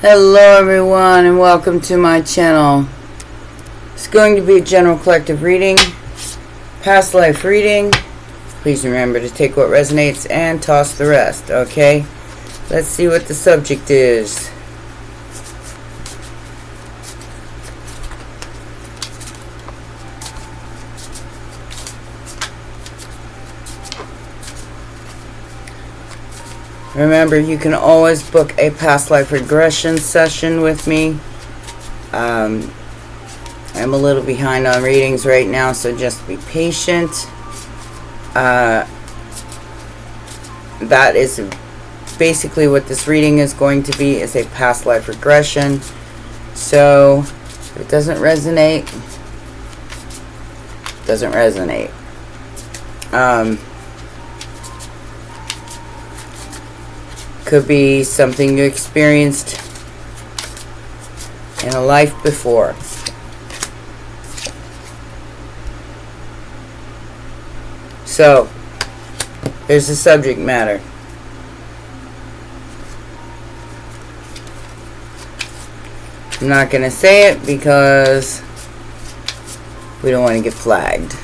Hello everyone and welcome to my channel. It's going to be a general collective reading, past life reading. Please remember to take what resonates and toss the rest, okay? Let's see what the subject is. Remember, you can always book a past life regression session with me. I'm a little behind on readings right now, so just be patient. That is basically what this reading is going to be, is a past life regression. So, if it doesn't resonate, it doesn't resonate. Could be something you experienced in a life before. So, there's the subject matter. I'm not going to say it because we don't want to get flagged.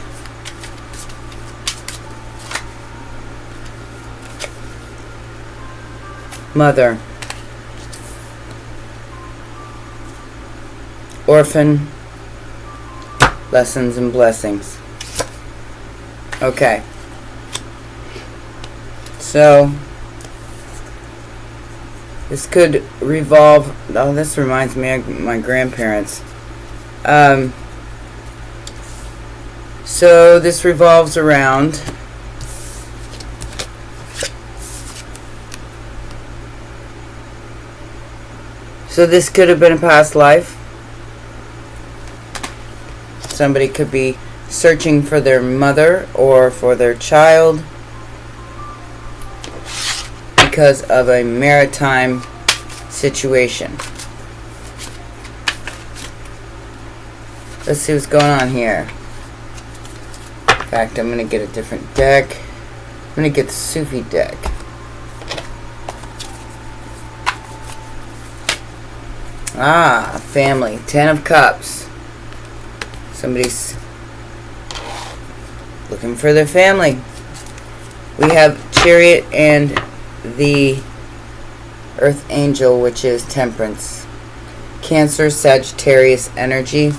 Mother, orphan, lessons and blessings. Okay, so this could revolve. Oh, this reminds me of my grandparents. So this revolves around So this could have been a past life. Somebody could be searching for their mother or for their child because of a maritime situation. Let's see what's going on here. In fact, I'm going to get a different deck. I'm going to get the Sufi deck. Ah, family. 10 of Cups. Somebody's looking for their family. We have Chariot and the Earth Angel, which is Temperance. Cancer, Sagittarius energy.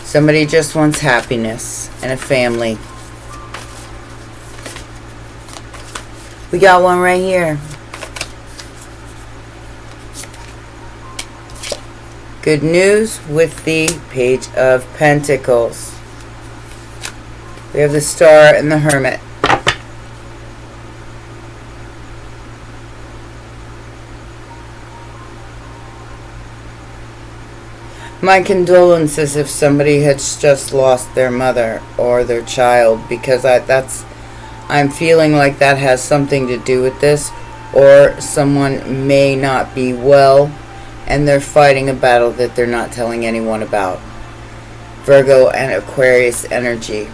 Somebody just wants happiness and a family. We got one right here. Good news with the Page of Pentacles. We have the Star and the Hermit. My condolences if somebody has just lost their mother or their child, because I'm feeling like that has something to do with this, or someone may not be well and they're fighting a battle that they're not telling anyone about. Virgo and Aquarius energy.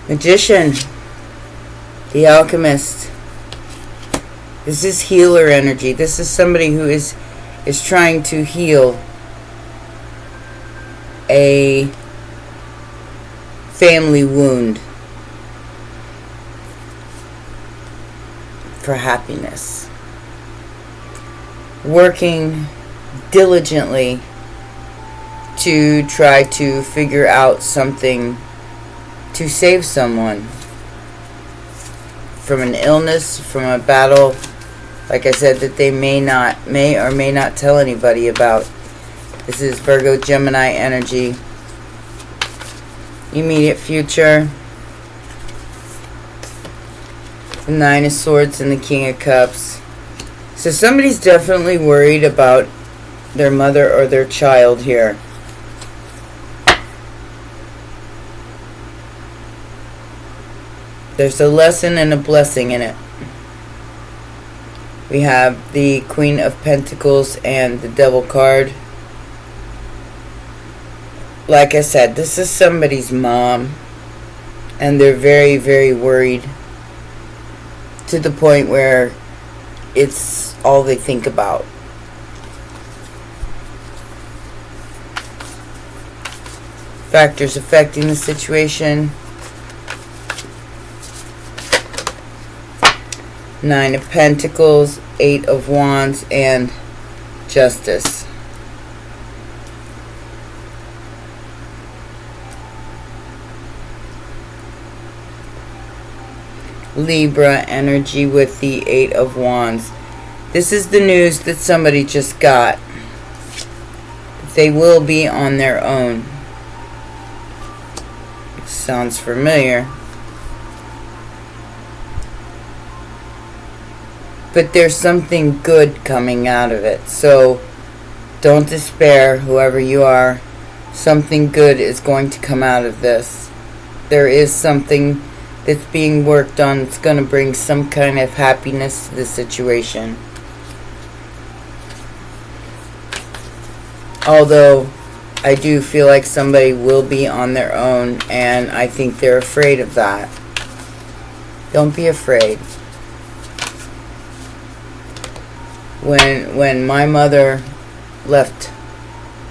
Magician, the Alchemist. This is healer energy. This is somebody who is trying to heal a family wound for happiness. Working diligently to try to figure out something to save someone from an illness, from a battle, like I said, that they may or may not tell anybody about. This is Virgo, Gemini energy. Immediate future. The Nine of Swords and the King of Cups. So somebody's definitely worried about their mother or their child here. There's a lesson and a blessing in it. We have the Queen of Pentacles and the Devil card. Like I said, this is somebody's mom, and they're very, very worried to the point where it's all they think about. Factors affecting the situation. 9 of Pentacles, 8 of Wands, and Justice. Libra energy with the 8 of Wands. This is the news that somebody just got. They will be on their own. Sounds familiar. But there's something good coming out of it. So don't despair, whoever you are. Something good is going to come out of this. There is something that's being worked on. It's going to bring some kind of happiness to the situation. Although I do feel like somebody will be on their own, and I think they're afraid of that. Don't be afraid. When my mother left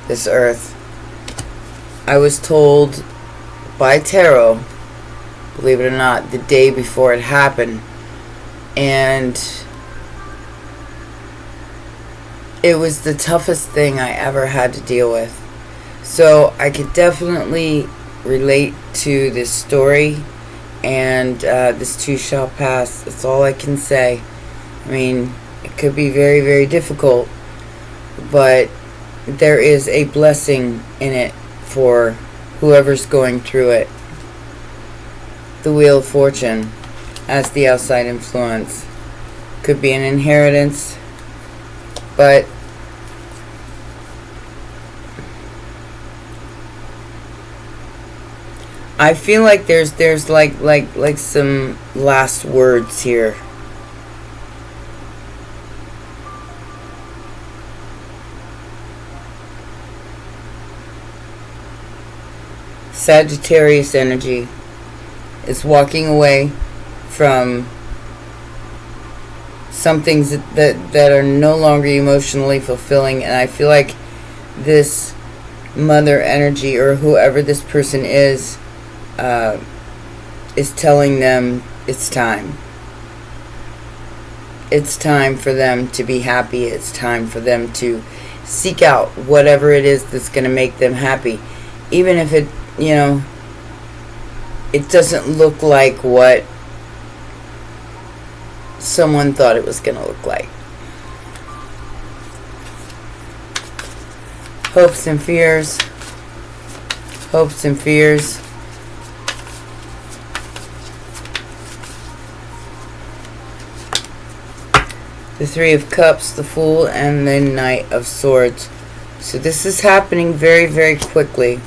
this earth, I was told by tarot, believe it or not, the day before it happened, and it was the toughest thing I ever had to deal with. So I could definitely relate to this story, and this too shall pass. That's all I can say. I mean, it could be very, very difficult, but there is a blessing in it for whoever's going through it. The Wheel of Fortune as the outside influence. Could be an inheritance, but I feel like there's like some last words here. Sagittarius energy is walking away from some things that are no longer emotionally fulfilling, and I feel like this mother energy, or whoever this person is telling them it's time. It's time for them to be happy. It's time for them to seek out whatever it is that's going to make them happy, even if it, it doesn't look like what someone thought it was going to look like. Hopes and fears. Hopes and fears. The Three of Cups, the Fool, and the Knight of Swords. So this is happening very, very quickly.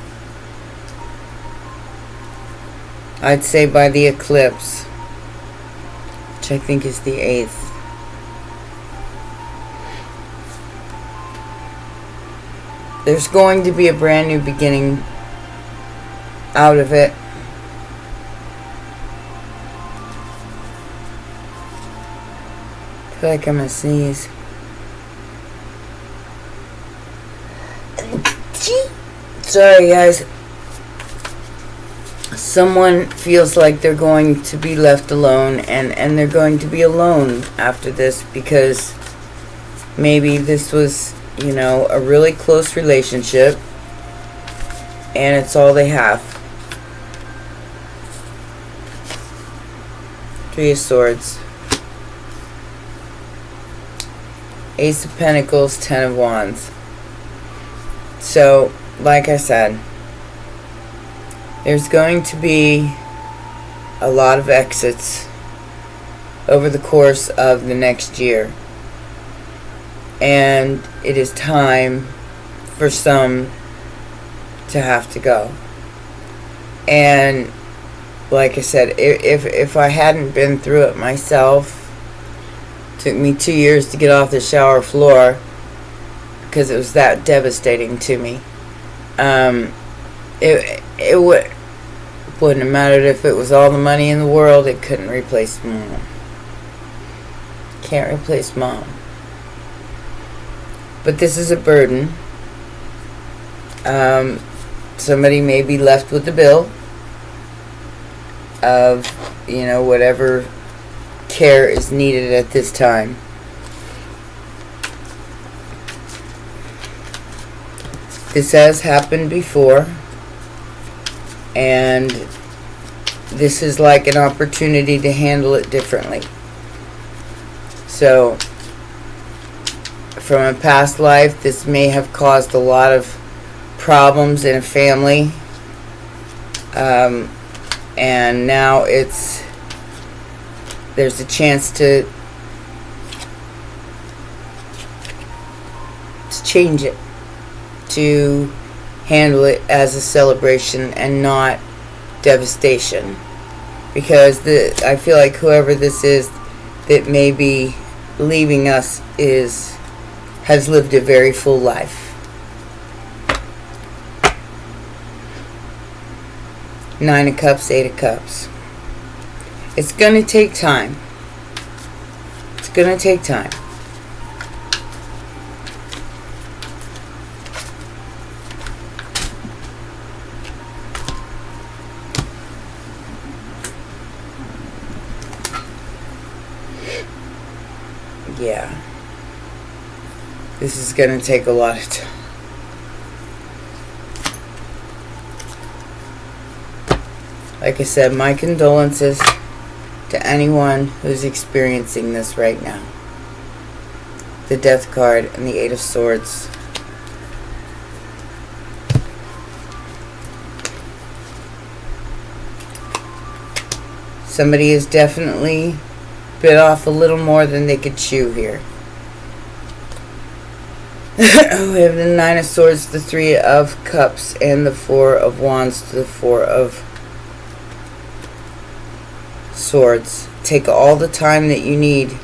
I'd say by the eclipse, which I think is the 8th. There's going to be a brand new beginning out of it. I feel like I'm gonna sneeze. Sorry, guys. Someone feels like they're going to be left alone, and they're going to be alone after this, because maybe this was, a really close relationship, and it's all they have. Three of Swords. Ace of Pentacles, 10 of Wands. So, like I said, there's going to be a lot of exits over the course of the next year. And it is time for some to have to go. And like I said, if I hadn't been through it myself, Took me 2 years to get off the shower floor because it was that devastating to me. It wouldn't have mattered if it was all the money in the world. It couldn't replace Mom. Can't replace Mom. But this is a burden. Somebody may be left with the bill of, whatever care is needed at this time. This has happened before, and this is like an opportunity to handle it differently. So, from a past life, this may have caused a lot of problems in a family, and now there's a chance to change it, to handle it as a celebration and not devastation, because I feel like whoever this is that may be leaving us has lived a very full life. Nine of Cups, Eight of Cups. It's going to take time. It's going to take time. Yeah. This is going to take a lot of time. Like I said, my condolences to anyone who's experiencing this right now. The Death card and the Eight of Swords. Somebody has definitely bit off a little more than they could chew here. We have the Nine of Swords, the Three of Cups, and the Four of Wands to the Four of Swords. Take all the time that you need.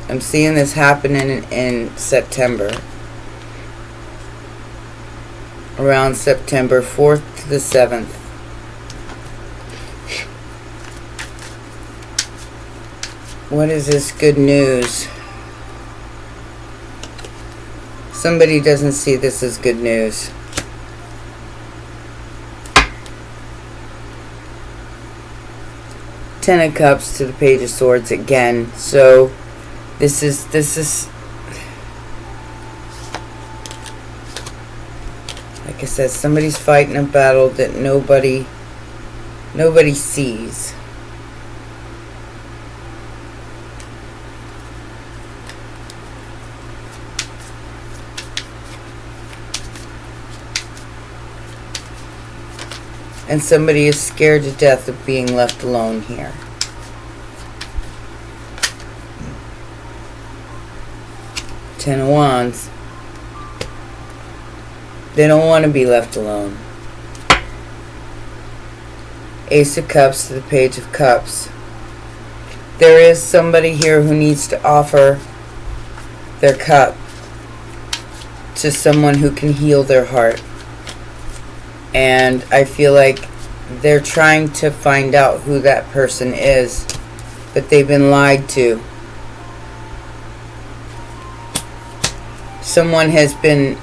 I'm seeing this happen in September. Around September 4th to the 7th. What is this good news? Somebody doesn't see this as good news. Ten of Cups to the Page of Swords again. So this is like I said, somebody's fighting a battle that nobody sees. And somebody is scared to death of being left alone here. Ten of Wands. They don't want to be left alone. Ace of Cups to the Page of Cups. There is somebody here who needs to offer their cup to someone who can heal their heart. And I feel like they're trying to find out who that person is, but they've been lied to. Someone has been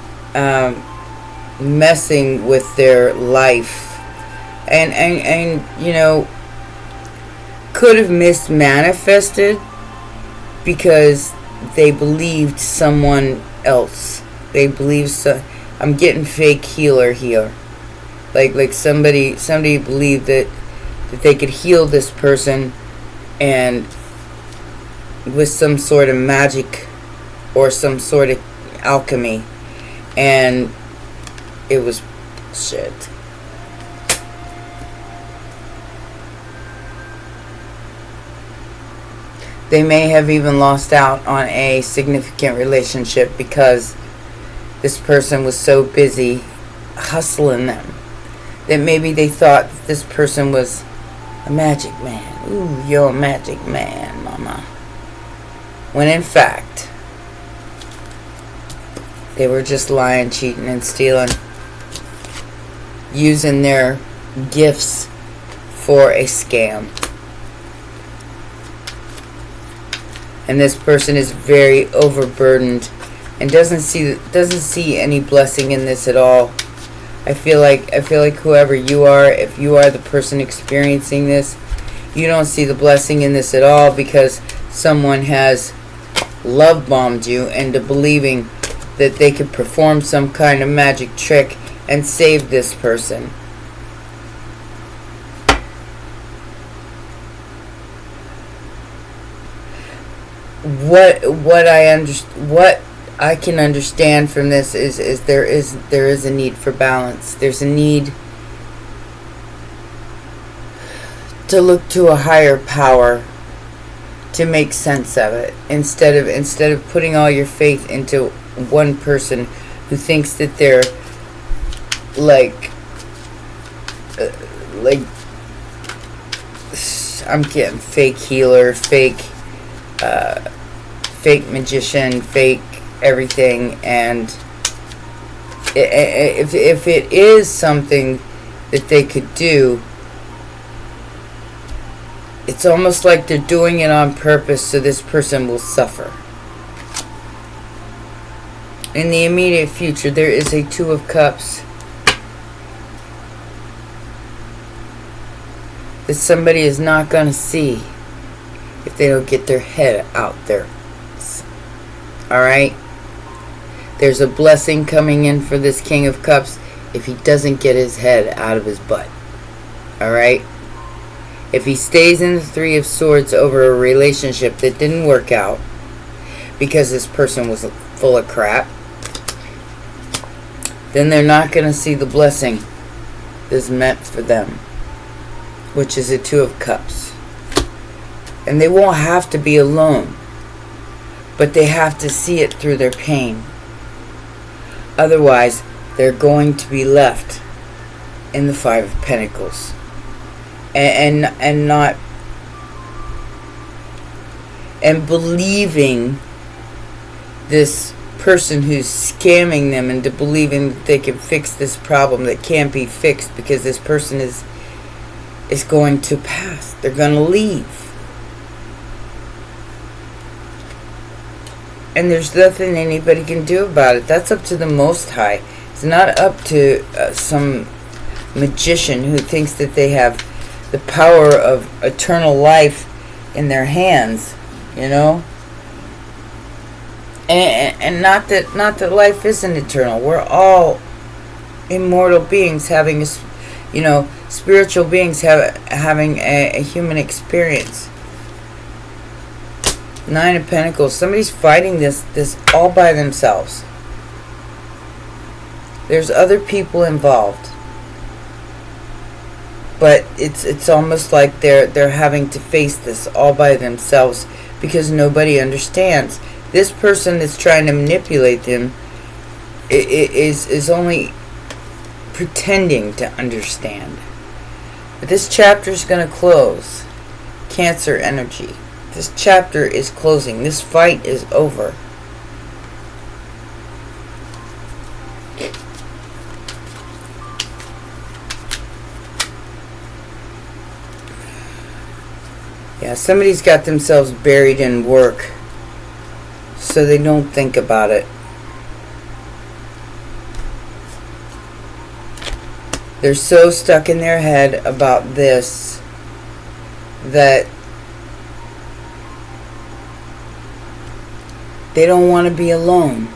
messing with their life, and could have mismanifested because they believed someone else. They believed I'm getting fake healer here. Like somebody believed that they could heal this person and with some sort of magic or some sort of alchemy, and it was shit. They may have even lost out on a significant relationship because this person was so busy hustling them that maybe they thought this person was a magic man. Ooh, you're a magic man, mama. when in fact they were just lying, cheating, and stealing, using their gifts for a scam. And this person is very overburdened and doesn't see any blessing in this at all. I feel like whoever you are, if you are the person experiencing this, you don't see the blessing in this at all, because someone has love bombed you into believing that they could perform some kind of magic trick and save this person. What I can understand from this is there is a need for balance. There's a need to look to a higher power to make sense of it, instead of putting all your faith into one person who thinks that they're like I'm getting fake healer, fake magician, fake everything. And if it is something that they could do, it's almost like they're doing it on purpose so this person will suffer. In the immediate future, there is a Two of Cups that somebody is not going to see if they don't get their head out there. Alright? There's a blessing coming in for this King of Cups if he doesn't get his head out of his butt. Alright? If he stays in the Three of Swords over a relationship that didn't work out because this person was full of crap, then they're not going to see the blessing that's meant for them, which is a Two of Cups. And they won't have to be alone, but they have to see it through their pain. Otherwise, they're going to be left in the Five of Pentacles. And believing this person who's scamming them into believing that they can fix this problem that can't be fixed, because this person is going to pass. They're going to leave. And there's nothing anybody can do about it. That's up to the Most High. It's not up to some magician who thinks that they have the power of eternal life in their hands, you know? And not that life isn't eternal. We're all immortal beings having spiritual beings having a human experience. Nine of Pentacles. Somebody's fighting this all by themselves. There's other people involved, but it's almost like they're having to face this all by themselves because nobody understands. This person that's trying to manipulate them is only pretending to understand. But this chapter is going to close. Cancer energy. This chapter is closing. This fight is over. Yeah, somebody's got themselves buried in work, so they don't think about it. They're so stuck in their head about this that they don't want to be alone.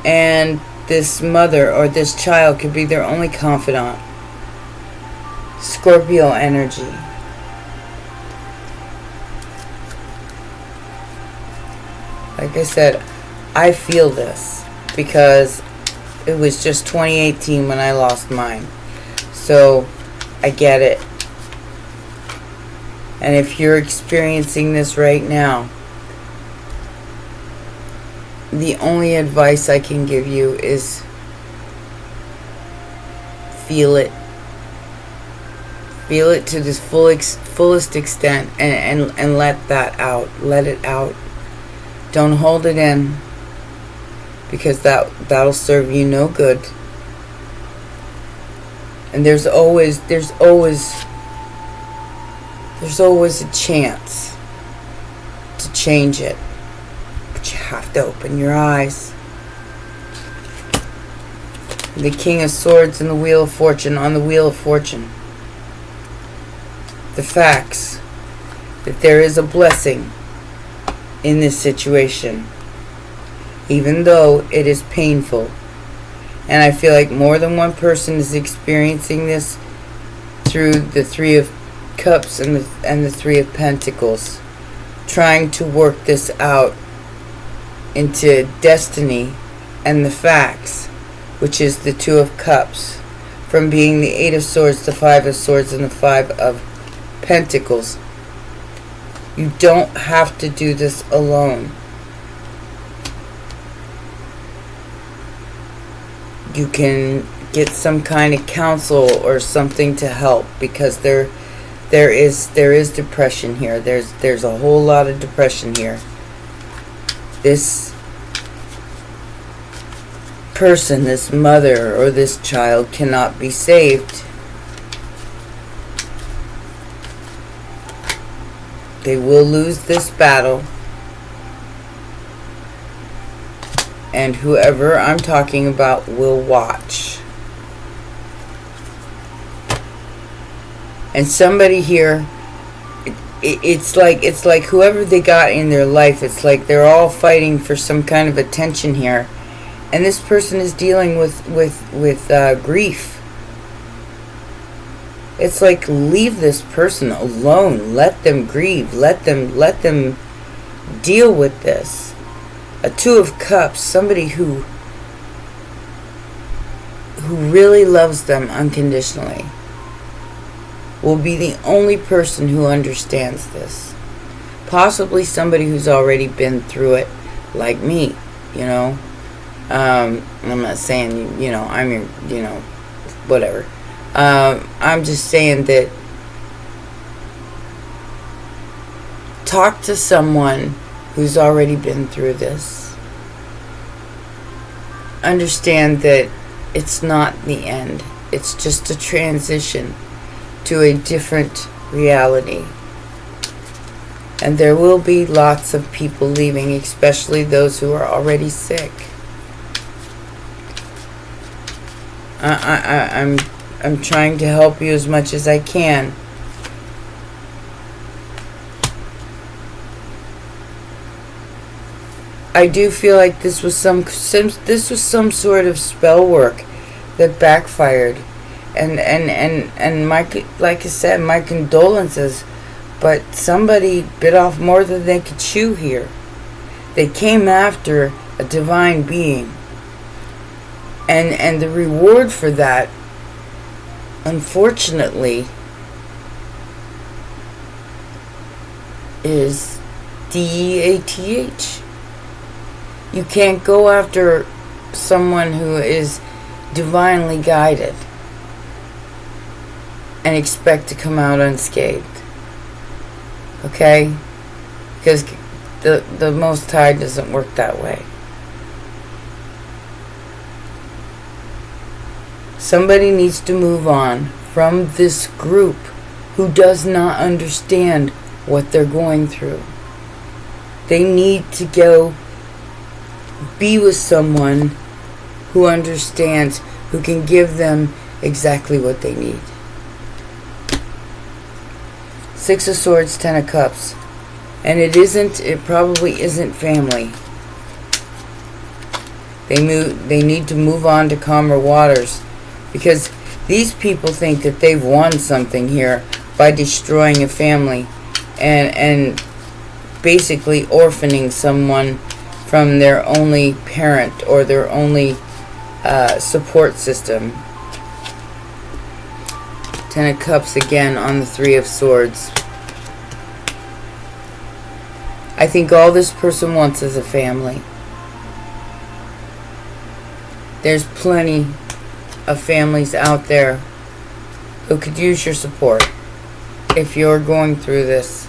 And this mother or this child could be their only confidant. Scorpio energy. Like I said, I feel this because it was just 2018 when I lost mine. So I get it. And if you're experiencing this right now, the only advice I can give you is feel it. Feel it to this fullest extent, and let that out. Let it out. Don't hold it in, because that'll serve you no good. And there's always a chance to change it. But you have to open your eyes. The King of Swords and the Wheel of Fortune. On the Wheel of Fortune, the facts that there is a blessing in this situation, even though it is painful. And I feel like more than one person is experiencing this through the Three of Cups and the Three of Pentacles, trying to work this out into destiny and the facts, which is the Two of Cups, from being the Eight of Swords, the Five of Swords, and the Five of Pentacles. You don't have to do this alone. You can get some kind of counsel or something to help, because there is depression here. There's a whole lot of depression here. This person, this mother or this child, cannot be saved. They will lose this battle. And whoever I'm talking about will watch. And somebody here, it's like whoever they got in their life, it's like they're all fighting for some kind of attention here. And this person is dealing with grief. It's like, leave this person alone. Let them grieve. Let them deal with this. A Two of Cups, somebody who really loves them unconditionally, will be the only person who understands this. Possibly somebody who's already been through it, like me, you know. I'm not saying, you know, I'm your, you know, whatever. I'm just saying that talk to someone who's already been through this. Understand that it's not the end. It's just a transition to a different reality. And there will be lots of people leaving, especially those who are already sick. I'm trying to help you as much as I can. I do feel like this was some sort of spell work that backfired, and like I said, my condolences, but somebody bit off more than they could chew here. They came after a divine being, and the reward for that, unfortunately, is death. You can't go after someone who is divinely guided and expect to come out unscathed. Okay? Because the Most High doesn't work that way. Somebody needs to move on from this group who does not understand what they're going through. They need to go be with someone who understands, who can give them exactly what they need. Six of Swords, Ten of Cups. And it probably isn't family. They need to move on to calmer waters, because these people think that they've won something here by destroying a family and basically orphaning someone from their only parent or their only support system. Ten of Cups again on the Three of Swords. I think all this person wants is a family. There's plenty of families out there who could use your support. if you're going through this.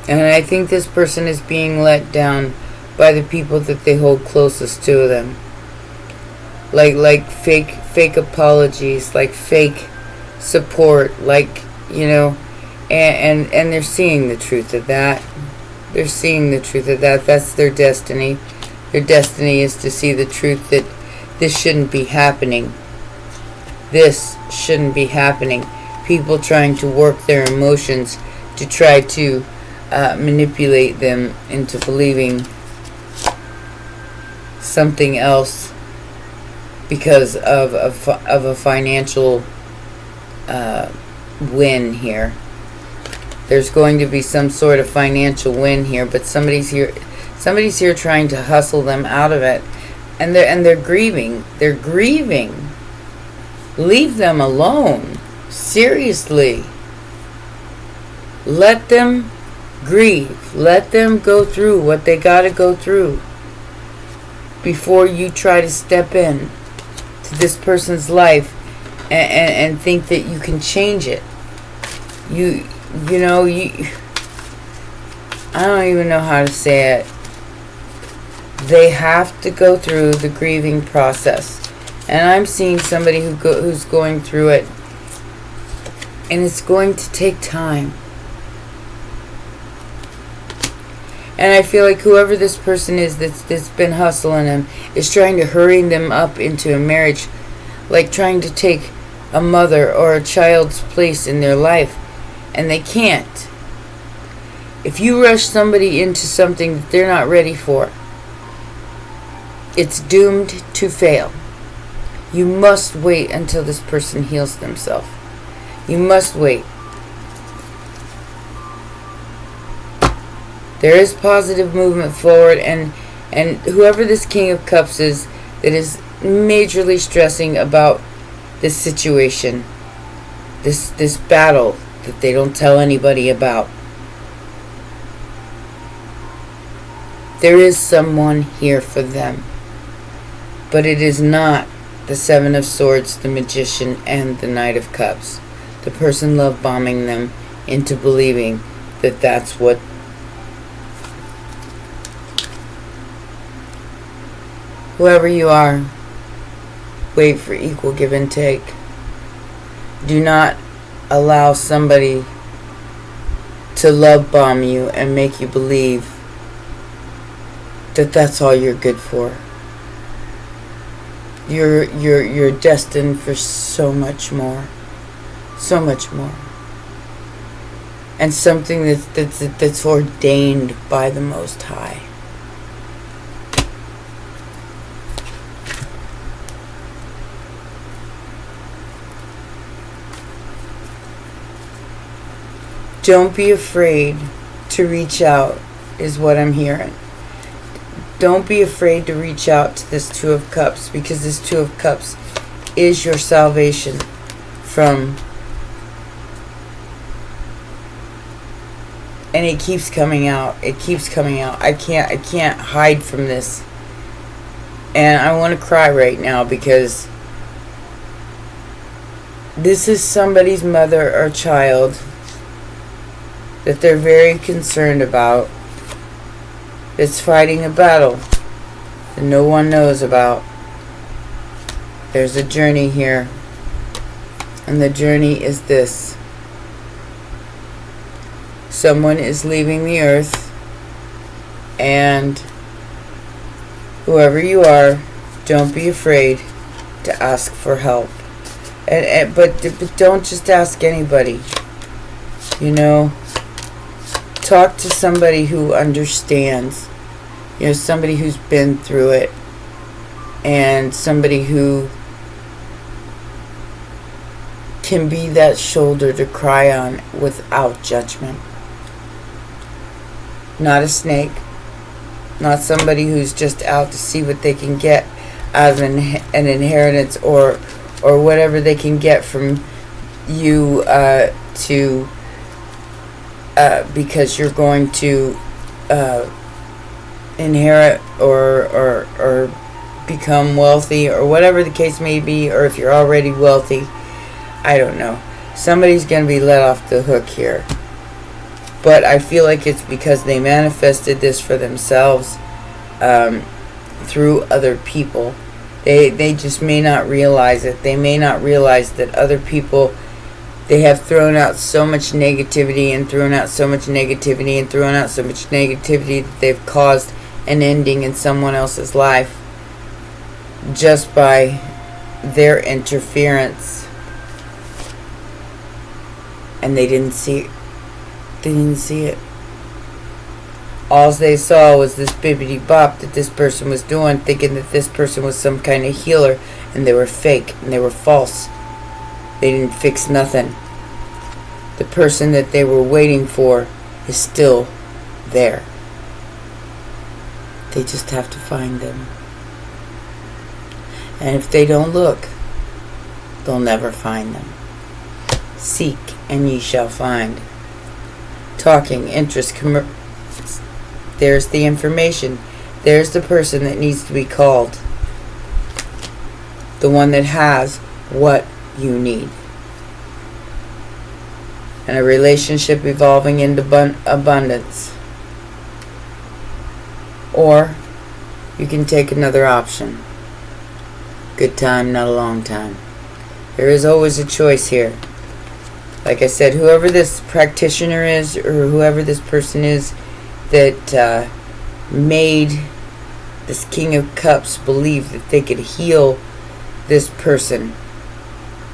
And I think this person is being let down by the people that they hold closest to them. Like fake apologies, like fake support, like, you know, and they're seeing the truth of that. They're seeing the truth of that. That's their destiny. Their destiny is to see the truth that this shouldn't be happening. This shouldn't be happening. People trying to work their emotions to try to manipulate them into believing something else because of a financial win here. There's going to be some sort of financial win here, but somebody's here trying to hustle them out of it, and they're grieving. They're grieving. Leave them alone. Seriously. Let them grieve. Let them go through what they got to go through before you try to step in to this person's life and think that you can change it. You know, I don't even know how to say it. They have to go through the grieving process. And I'm seeing somebody who's going through it. And it's going to take time. And I feel like whoever this person is that's been hustling them is trying to hurry them up into a marriage. Like trying to take a mother or a child's place in their life. And they can't. If you rush somebody into something that they're not ready for, it's doomed to fail. You must wait until this person heals themselves. You must wait. There is positive movement forward, and whoever this King of Cups is that is majorly stressing about this situation, this battle that they don't tell anybody about. There is someone here for them. But it is not the Seven of Swords, the Magician, and the Knight of Cups. The person love bombing them into believing that that's what whoever you are, wait for equal give and take. Do not allow somebody to love bomb you and make you believe that that's all you're good for. You're destined for so much more. So much more. And something that's ordained by the Most High. Don't be afraid to reach out, is what I'm hearing. Don't be afraid to reach out to this Two of Cups, because this Two of Cups is your salvation from... And it keeps coming out. It keeps coming out. I can't hide from this. And I want to cry right now, because this is somebody's mother or child that they're very concerned about, that's fighting a battle that no one knows about. There's a journey here, and the journey is this. Someone is leaving the earth, and whoever you are, don't be afraid to ask for help. But don't just ask anybody. You know, talk to somebody who understands. You know, somebody who's been through it, and somebody who can be that shoulder to cry on without judgment. Not a snake. Not somebody who's just out to see what they can get out of an inheritance or whatever they can get from you because you're going to inherit or become wealthy, or whatever the case may be, or if you're already wealthy, I don't know. Somebody's going to be let off the hook here. But I feel like it's because they manifested this for themselves through other people. They just may not realize it. They may not realize that other people, they have thrown out so much negativity and thrown out so much negativity and thrown out so much negativity that they've caused an ending in someone else's life just by their interference. And they didn't see it. They didn't see it. All they saw was this bibbity bop that this person was doing, thinking that this person was some kind of healer, and they were fake and they were false. They didn't fix nothing. The person that they were waiting for is still there. They just have to find them. And if they don't look, they'll never find them. Seek and ye shall find. Talking, interest, there's the information. There's the person that needs to be called. The one that has what you need. And a relationship evolving into abundance. Or you can take another option. Good time, not a long time. There is always a choice here. Like I said, whoever this practitioner is, or whoever this person is that made this King of Cups believe that they could heal this person,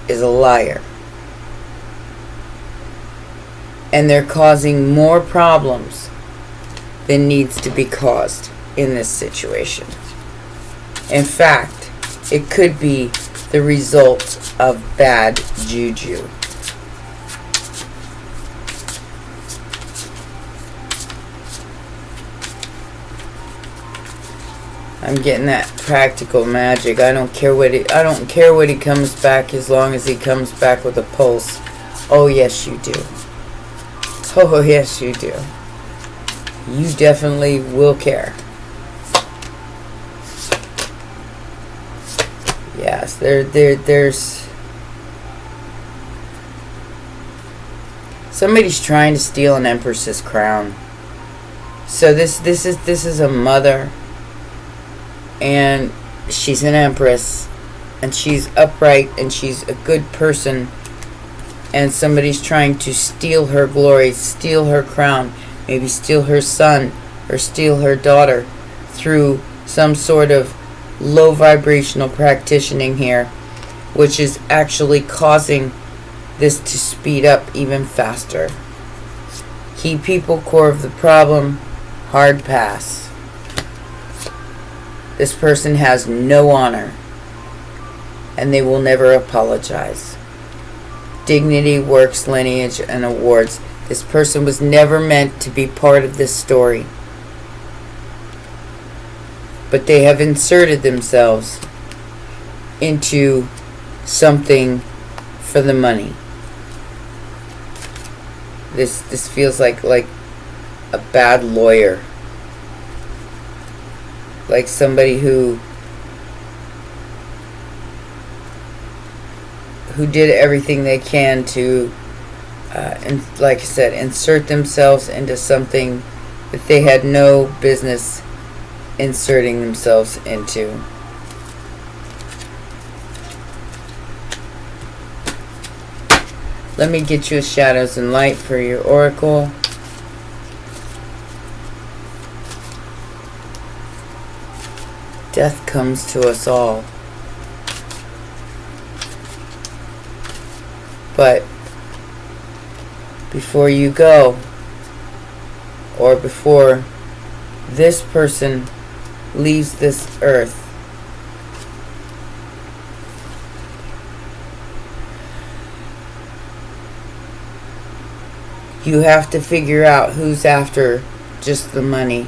is a liar. And they're causing more problems than needs to be caused in this situation. In fact, it could be the result of bad juju. I'm getting that practical magic. I don't care what he comes back, as long as he comes back with a pulse. Oh yes you do. Oh yes you do. You definitely will care. Yes, there's somebody's trying to steal an empress's crown. So this is a mother, and she's an empress, and she's upright, and she's a good person, and somebody's trying to steal her glory, steal her crown, maybe steal her son or steal her daughter through some sort of low vibrational practicing here, which is actually causing this to speed up even faster. Key people, core of the problem, hard pass. This person has no honor, and they will never apologize. Dignity, works, lineage, and awards. This person was never meant to be part of this story. But they have inserted themselves into something for the money. This feels like a bad lawyer. Like somebody who did everything they can to, and like I said, insert themselves into something that they had no business inserting themselves into. Let me get you a shadows and light for your oracle. Death comes to us all. But before you go, or before this person leaves this earth, you have to figure out who's after just the money.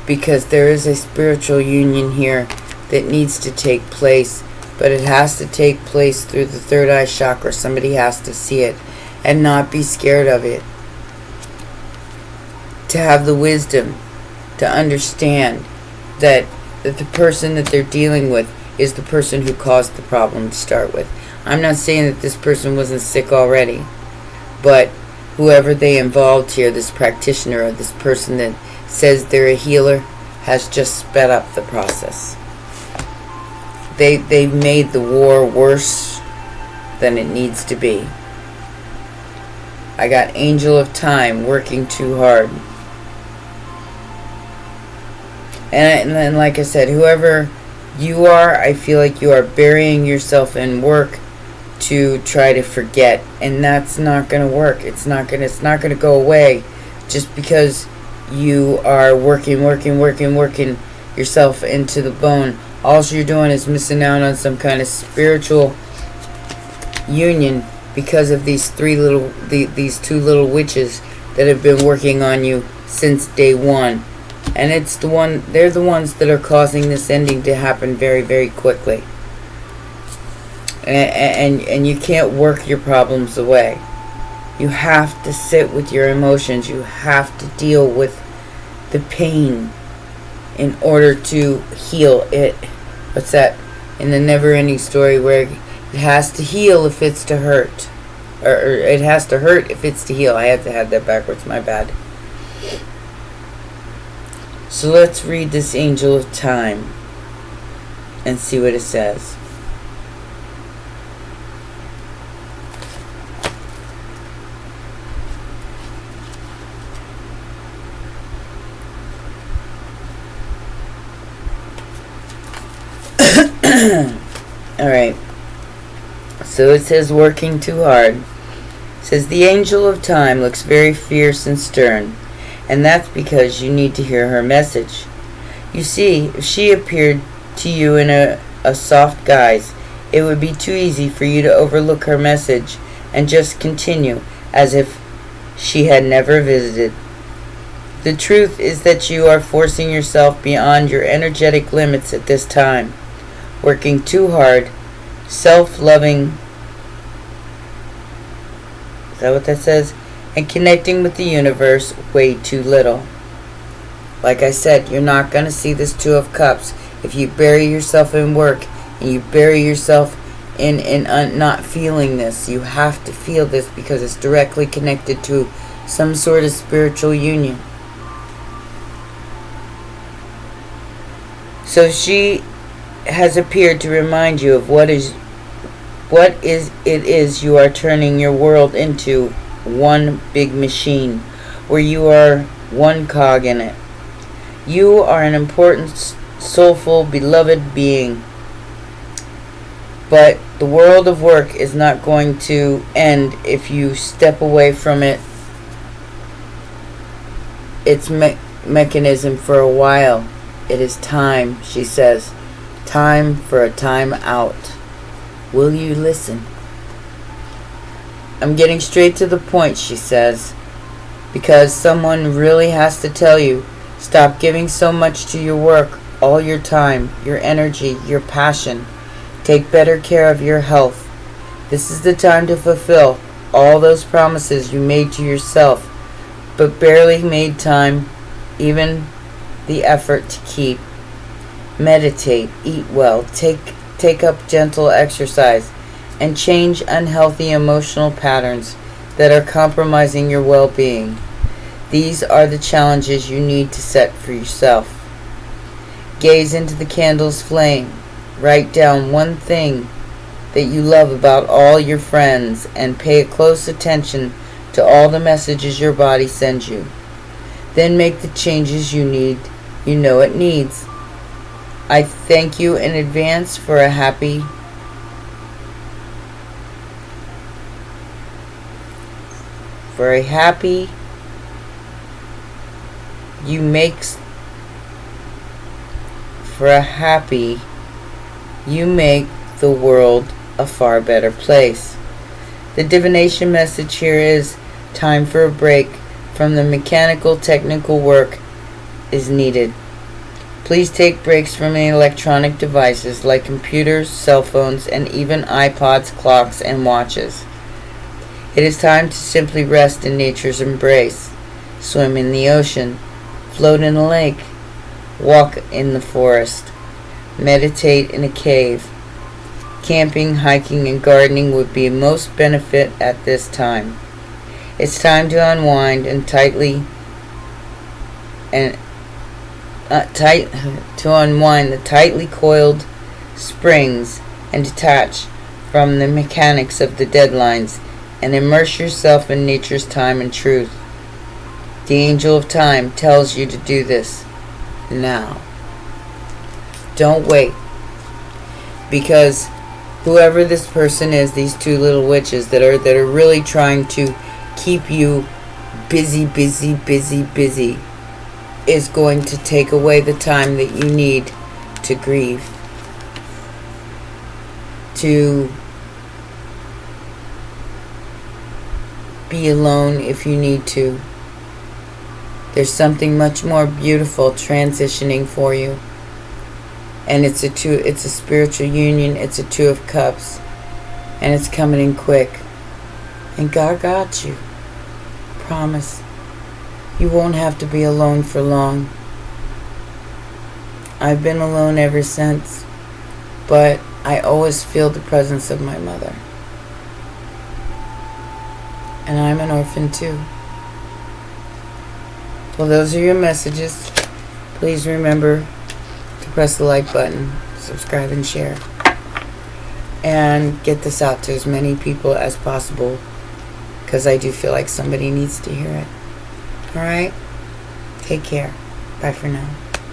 Because there is a spiritual union here that needs to take place, but it has to take place through the third eye chakra. Somebody has to see it and not be scared of it. To have the wisdom to understand that that the person that they're dealing with is the person who caused the problem to start with. I'm not saying that this person wasn't sick already, but whoever they involved here, this practitioner or this person that says they're a healer, has just sped up the process. They've made the war worse than it needs to be. I got Angel of Time, working too hard. And then, like I said, whoever you are, I feel like you are burying yourself in work to try to forget, and that's not going to work. It's not going to go away just because you are working yourself into the bone. All you're doing is missing out on some kind of spiritual union because of these these two little witches that have been working on you since day one. And they're the ones that are causing this ending to happen very, very quickly. And you can't work your problems away. You have to sit with your emotions. You have to deal with the pain in order to heal it. What's that in the never-ending story where it has to heal if it's to hurt? Or it has to hurt if it's to heal. I have to have that backwards, my bad. So let's read this Angel of Time and see what it says. Alright. So it says working too hard. It says the Angel of Time looks very fierce and stern. And that's because you need to hear her message. You see, if she appeared to you in a soft guise, it would be too easy for you to overlook her message and just continue as if she had never visited. The truth is that you are forcing yourself beyond your energetic limits at this time, working too hard, self-loving. Is that what that says? And connecting with the universe way too little. Like I said, you're not going to see this Two of Cups if you bury yourself in work and you bury yourself in not feeling this. You have to feel this because it's directly connected to some sort of spiritual union. So she has appeared to remind you of what it is you are turning your world into. One big machine where you are one cog in it. You are an important, soulful, beloved being. But the world of work is not going to end if you step away from its mechanism for a while. It is time, she says. Time for a time out. Will you listen? I'm getting straight to the point, she says, because someone really has to tell you, stop giving so much to your work, all your time, your energy, your passion. Take better care of your health. This is the time to fulfill all those promises you made to yourself, but barely made time, even the effort to keep. Meditate, eat well, take up gentle exercise, and change unhealthy emotional patterns that are compromising your well-being. These are the challenges you need to set for yourself. Gaze into the candle's flame. Write down one thing that you love about all your friends and pay close attention to all the messages your body sends you. Then make the changes you know it needs. I thank you in advance for a happy you make the world a far better place. The divination message here is time for a break from the mechanical technical work is needed. Please take breaks from any electronic devices like computers, cell phones, and even iPods, clocks, and watches. It is time to simply rest in nature's embrace. Swim in the ocean, float in a lake, walk in the forest, meditate in a cave. Camping, hiking, and gardening would be most benefit at this time. It's time to unwind and unwind the tightly coiled springs and detach from the mechanics of the deadlines and immerse yourself in nature's time and truth. The angel of time tells you to do this now. Don't wait, because whoever this person is, these two little witches that are really trying to keep you busy, is going to take away the time that you need to grieve, to be alone if you need to. There's something much more beautiful transitioning for you. And it's a spiritual union. It's a Two of Cups. And it's coming in quick. And God got you. Promise. You won't have to be alone for long. I've been alone ever since. But I always feel the presence of my mother. And I'm an orphan too. Well, those are your messages. Please remember to press the like button, subscribe and share, and get this out to as many people as possible, because I do feel like somebody needs to hear it. Alright? Take care. Bye for now.